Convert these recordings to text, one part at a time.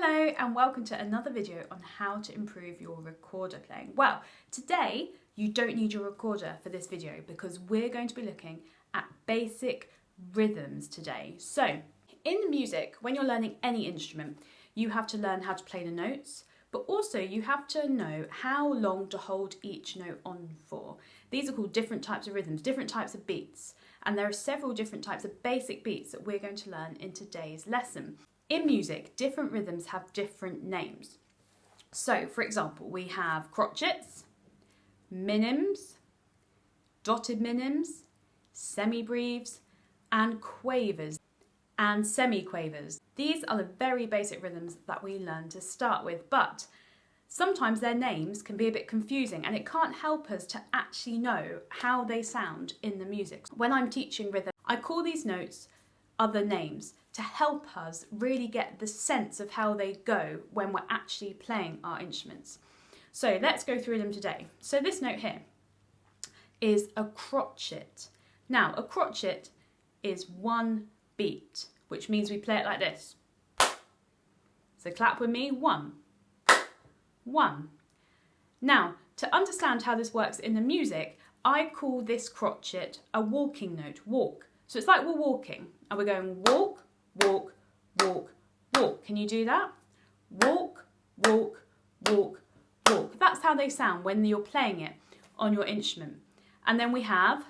Hello and welcome to another video on how to improve your recorder playing. Well, today you don't need your recorder for this video because we're going to be looking at basic rhythms today. So, in music, when you're learning any instrument, you have to learn how to play the notes, but also you have to know how long to hold each note on for. These are called different types of rhythms, different types of beats, and there are several different types of basic beats that we're going to learn in today's lesson. In music, different rhythms have different names. So, for example, we have crotchets, minims, dotted minims, semibreves, and quavers and semiquavers. These are the very basic rhythms that we learn to start with, but sometimes their names can be a bit confusing and it can't help us to actually know how they sound in the music. When I'm teaching rhythm, I call these notes other names to help us really get the sense of how they go when we're actually playing our instruments. So let's go through them today. So this note here is a crotchet. Now, a crotchet is one beat, which means we play it like this. So clap with me, 1, 1. Now, to understand how this works in the music, I call this crotchet a walking note, walk. So it's like we're walking and we're going walk, walk, walk, walk. Can you do that? Walk, walk, walk, walk. That's how they sound when you're playing it on your instrument. And then we have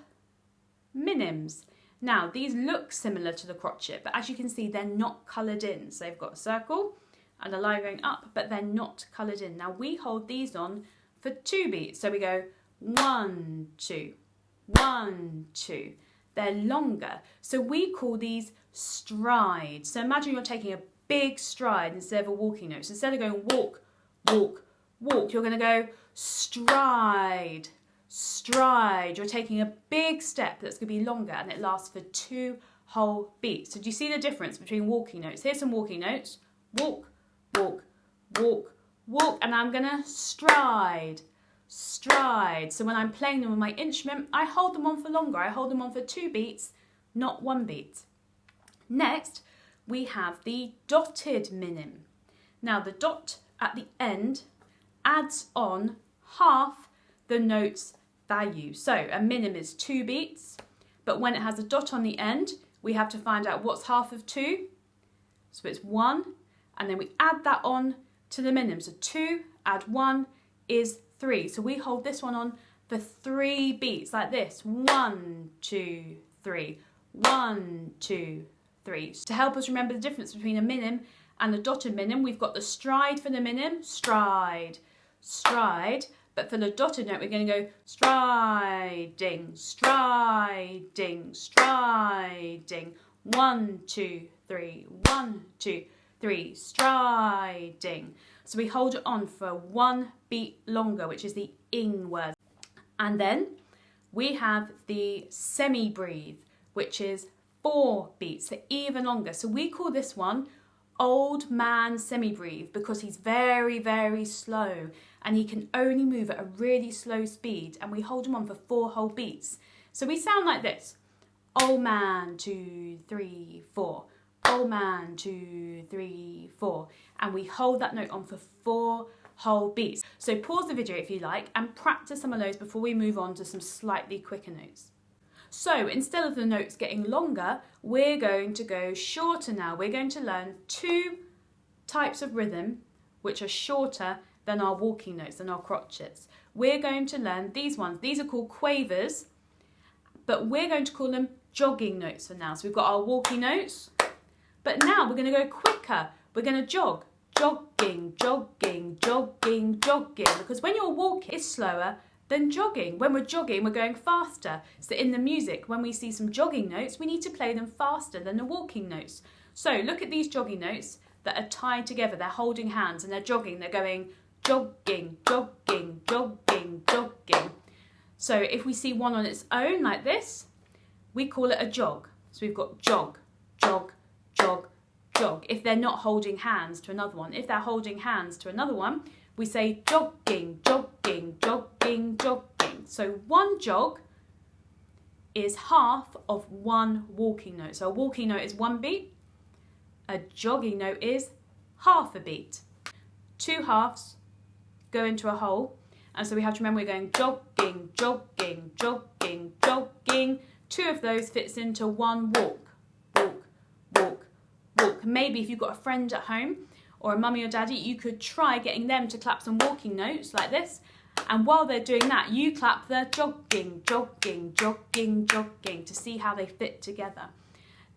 minims. Now, these look similar to the crotchet, but as you can see, they're not coloured in. So they've got a circle and a line going up, but they're not coloured in. Now, we hold these on for 2 beats. So we go 1, 2, 1, 2. They're longer. So we call these strides. So imagine you're taking a big stride instead of a walking note. So instead of going walk, walk, walk, you're going to go stride, stride. You're taking a big step that's going to be longer and it lasts for 2 whole beats. So do you see the difference between walking notes? Here's some walking notes. Walk, walk, walk, walk. And I'm going to stride, stride. So when I'm playing them on my instrument, I hold them on for longer. I hold them on for 2 beats, not 1 beat. Next, we have the dotted minim. Now the dot at the end adds on half the note's value. So a minim is 2 beats, but when it has a dot on the end, we have to find out what's half of 2. So it's 1, and then we add that on to the minim. So 2 add 1 is 3. So we hold this one on for 3 beats like this. 1, 2, 3. 1, 2, 3. To help us remember the difference between a minim and a dotted minim, we've got the stride for the minim, stride, stride. But for the dotted note, we're going to go striding, striding, striding. 1, 2, 3. 1, 2, 3. Striding. So we hold it on for 1 beat longer, which is the ing word. And then we have the semi-breathe, which is 4 beats, so even longer. So we call this one old man semi-breathe because he's very, very slow and he can only move at a really slow speed, and we hold him on for 4 whole beats. So we sound like this. Old man, 2, 3, 4. Old man, 2, 3, 4. And we hold that note on for 4 whole beats. So pause the video if you like and practice some of those before we move on to some slightly quicker notes. So instead of the notes getting longer, we're going to go shorter now. We're going to learn 2 types of rhythm which are shorter than our walking notes, than our crotchets. We're going to learn these ones. These are called quavers, but we're going to call them jogging notes for now. So we've got our walking notes, but now we're going to go quicker. We're going to jog. Jogging, jogging, jogging, jogging. Because when you're walking, it's slower than jogging. When we're jogging, we're going faster. So in the music, when we see some jogging notes, we need to play them faster than the walking notes. So look at these jogging notes that are tied together. They're holding hands and they're jogging. They're going jogging, jogging, jogging, jogging. So if we see one on its own like this, we call it a jog. So we've got jog, jog, jog, jog. If they're not holding hands to another one. If they're holding hands to another one, we say jogging, jogging, jogging, jogging. So 1 jog is half of 1 walking note. So a walking note is 1 beat. A jogging note is half a beat. Two halves go into a whole, and so we have to remember we're going jogging, jogging, jogging, jogging. Two of those fits into one walk, walk, walk, walk. Maybe if you've got a friend at home or a mummy or daddy, you could try getting them to clap some walking notes like this. And while they're doing that, you clap the jogging, jogging, jogging, jogging to see how they fit together.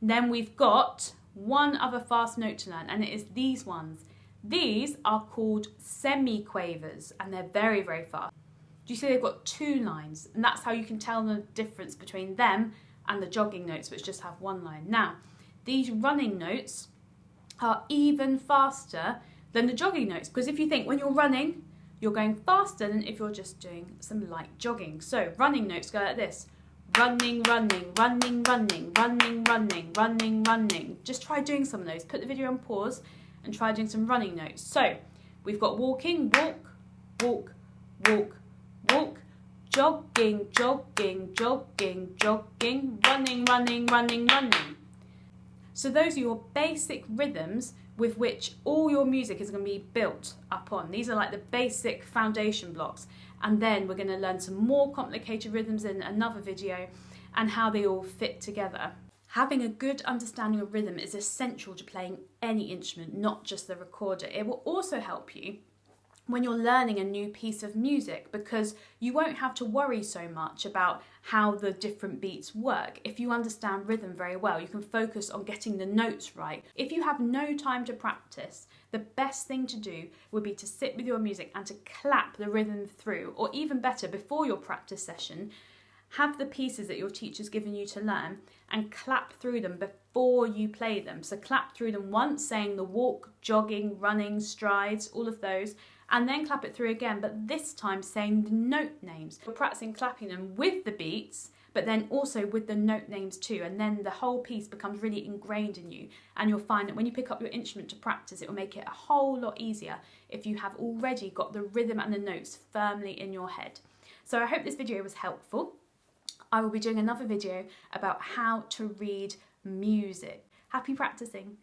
Then we've got one other fast note to learn, and it is these ones. These are called semiquavers, and they're very, very fast. Do you see they've got two lines? And that's how you can tell the difference between them and the jogging notes, which just have one line. Now, these running notes are even faster than the jogging notes, because if you think when you're running, you're going faster than if you're just doing some light jogging. So running notes go like this. Running, running, running, running, running, running, running, running. Just try doing some of those. Put the video on pause and try doing some running notes. So we've got walking, walk, walk, walk, walk, jogging, jogging, jogging, jogging, running, running, running, running. So those are your basic rhythms with which all your music is going to be built upon. These are like the basic foundation blocks. And then we're going to learn some more complicated rhythms in another video and how they all fit together. Having a good understanding of rhythm is essential to playing any instrument, not just the recorder. It will also help you when you're learning a new piece of music, because you won't have to worry so much about how the different beats work. If you understand rhythm very well, you can focus on getting the notes right. If you have no time to practice, the best thing to do would be to sit with your music and to clap the rhythm through, or even better, before your practice session, have the pieces that your teacher's given you to learn and clap through them before you play them. So clap through them once, saying the walk, jogging, running, strides, all of those, and then clap it through again, but this time saying the note names. You're practicing clapping them with the beats, but then also with the note names too, and then the whole piece becomes really ingrained in you, and you'll find that when you pick up your instrument to practice, it will make it a whole lot easier if you have already got the rhythm and the notes firmly in your head. So I hope this video was helpful. I will be doing another video about how to read music. Happy practicing!